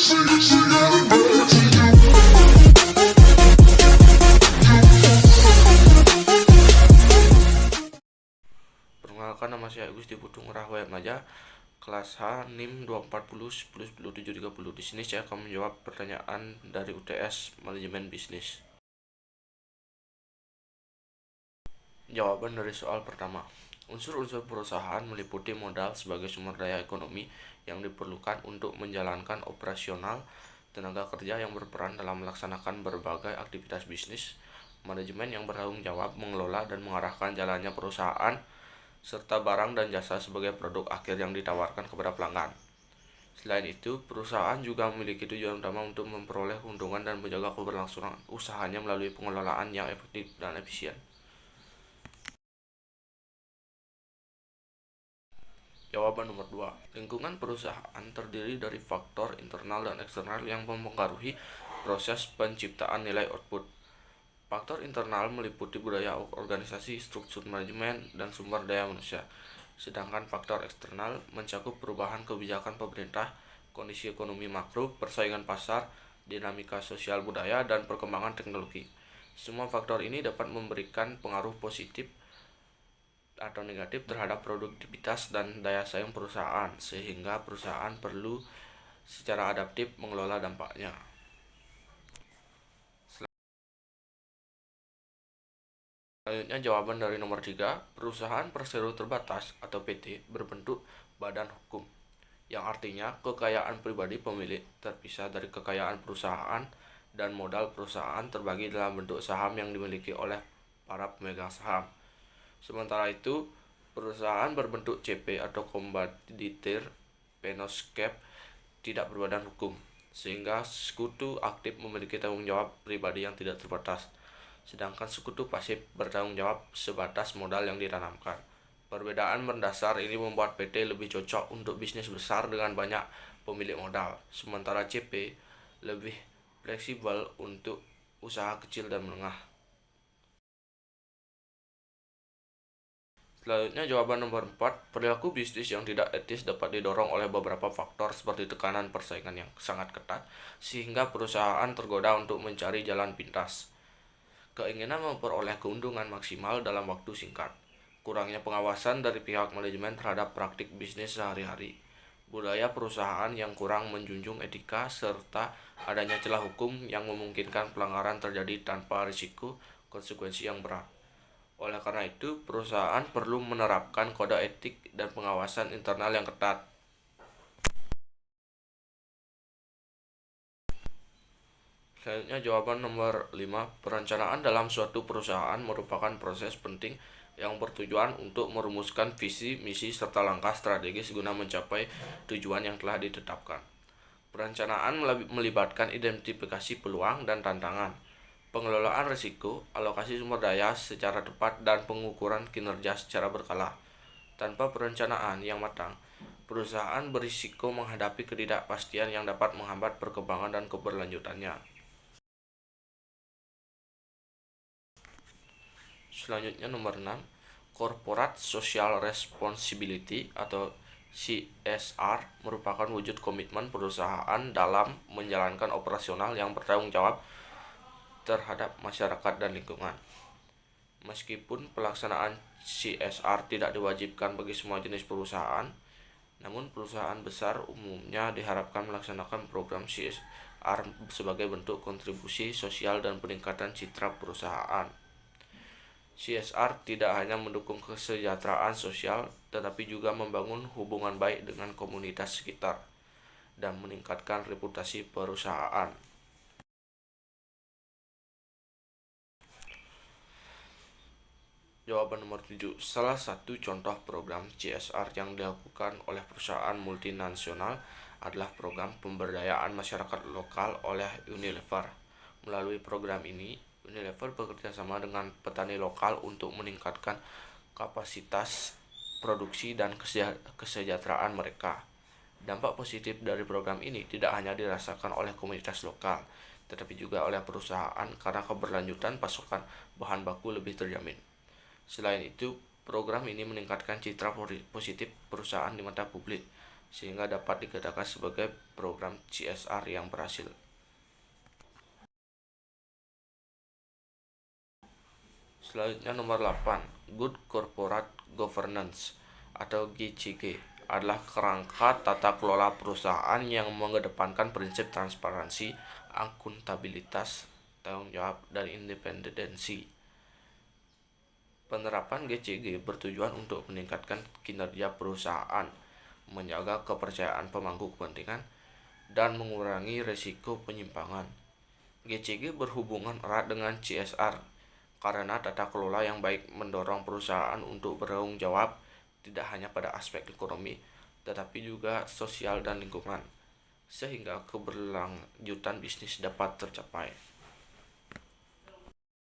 Perkenalkan, nama saya Agus di Budung Rahwayat Maja, kelas H, NIM 240 10 10 730. Di sini saya akan menjawab pertanyaan dari UTS Manajemen Bisnis. Jawaban dari soal pertama. Unsur-unsur perusahaan meliputi modal sebagai sumber daya ekonomi yang diperlukan untuk menjalankan operasional, tenaga kerja yang berperan dalam melaksanakan berbagai aktivitas bisnis, manajemen yang bertanggung jawab mengelola dan mengarahkan jalannya perusahaan, serta barang dan jasa sebagai produk akhir yang ditawarkan kepada pelanggan. Selain itu, perusahaan juga memiliki tujuan utama untuk memperoleh keuntungan dan menjaga keberlangsungan usahanya melalui pengelolaan yang efektif dan efisien. Jawaban nomor 2. Lingkungan perusahaan terdiri dari faktor internal dan eksternal yang mempengaruhi proses penciptaan nilai output. Faktor internal meliputi budaya organisasi, struktur manajemen, dan sumber daya manusia. Sedangkan faktor eksternal mencakup perubahan kebijakan pemerintah, kondisi ekonomi makro, persaingan pasar, dinamika sosial budaya, dan perkembangan teknologi. Semua faktor ini dapat memberikan pengaruh positif atau negatif terhadap produktivitas dan daya saing perusahaan, sehingga perusahaan perlu secara adaptif mengelola dampaknya. Selanjutnya jawaban dari nomor 3. Perusahaan persero terbatas atau PT berbentuk badan hukum, yang artinya kekayaan pribadi pemilik terpisah dari kekayaan perusahaan dan modal perusahaan terbagi dalam bentuk saham yang dimiliki oleh para pemegang saham. Sementara itu, perusahaan berbentuk CP atau Kommanditir Penoscap tidak berbadan hukum, sehingga sekutu aktif memiliki tanggung jawab pribadi yang tidak terbatas, sedangkan sekutu pasif bertanggung jawab sebatas modal yang ditanamkan. Perbedaan mendasar ini membuat PT lebih cocok untuk bisnis besar dengan banyak pemilik modal, sementara CP lebih fleksibel untuk usaha kecil dan menengah. Selanjutnya jawaban nomor 4. Perilaku bisnis yang tidak etis dapat didorong oleh beberapa faktor seperti tekanan persaingan yang sangat ketat, sehingga perusahaan tergoda untuk mencari jalan pintas. Keinginan memperoleh keuntungan maksimal dalam waktu singkat, kurangnya pengawasan dari pihak manajemen terhadap praktik bisnis sehari-hari, budaya perusahaan yang kurang menjunjung etika, serta adanya celah hukum yang memungkinkan pelanggaran terjadi tanpa risiko konsekuensi yang berat. Oleh karena itu, perusahaan perlu menerapkan kode etik dan pengawasan internal yang ketat. Selanjutnya jawaban nomor 5. Perencanaan dalam suatu perusahaan merupakan proses penting yang bertujuan untuk merumuskan visi, misi, serta langkah strategis guna mencapai tujuan yang telah ditetapkan. Perencanaan melibatkan identifikasi peluang dan tantangan, pengelolaan risiko, alokasi sumber daya secara tepat, dan pengukuran kinerja secara berkala. Tanpa perencanaan yang matang, perusahaan berisiko menghadapi ketidakpastian yang dapat menghambat perkembangan dan keberlanjutannya. Selanjutnya nomor 6. Corporate Social Responsibility atau CSR merupakan wujud komitmen perusahaan dalam menjalankan operasional yang bertanggung jawab terhadap masyarakat dan lingkungan. Meskipun pelaksanaan CSR tidak diwajibkan bagi semua jenis perusahaan, namun perusahaan besar umumnya diharapkan melaksanakan program CSR sebagai bentuk kontribusi sosial dan peningkatan citra perusahaan. CSR tidak hanya mendukung kesejahteraan sosial, tetapi juga membangun hubungan baik dengan komunitas sekitar dan meningkatkan reputasi perusahaan. Jawaban nomor 7. Salah satu contoh program CSR yang dilakukan oleh perusahaan multinasional adalah program pemberdayaan masyarakat lokal oleh Unilever. Melalui program ini, Unilever bekerja sama dengan petani lokal untuk meningkatkan kapasitas produksi dan kesejahteraan mereka. Dampak positif dari program ini tidak hanya dirasakan oleh komunitas lokal, tetapi juga oleh perusahaan karena keberlanjutan pasokan bahan baku lebih terjamin. Selain itu, program ini meningkatkan citra positif perusahaan di mata publik, sehingga dapat dikatakan sebagai program CSR yang berhasil. Selanjutnya nomor 8, Good Corporate Governance atau GCG adalah kerangka tata kelola perusahaan yang mengedepankan prinsip transparansi, akuntabilitas, tanggung jawab, dan independensi. Penerapan GCG bertujuan untuk meningkatkan kinerja perusahaan, menjaga kepercayaan pemangku kepentingan, dan mengurangi risiko penyimpangan. GCG berhubungan erat dengan CSR karena tata kelola yang baik mendorong perusahaan untuk bertanggung jawab tidak hanya pada aspek ekonomi, tetapi juga sosial dan lingkungan, sehingga keberlanjutan bisnis dapat tercapai.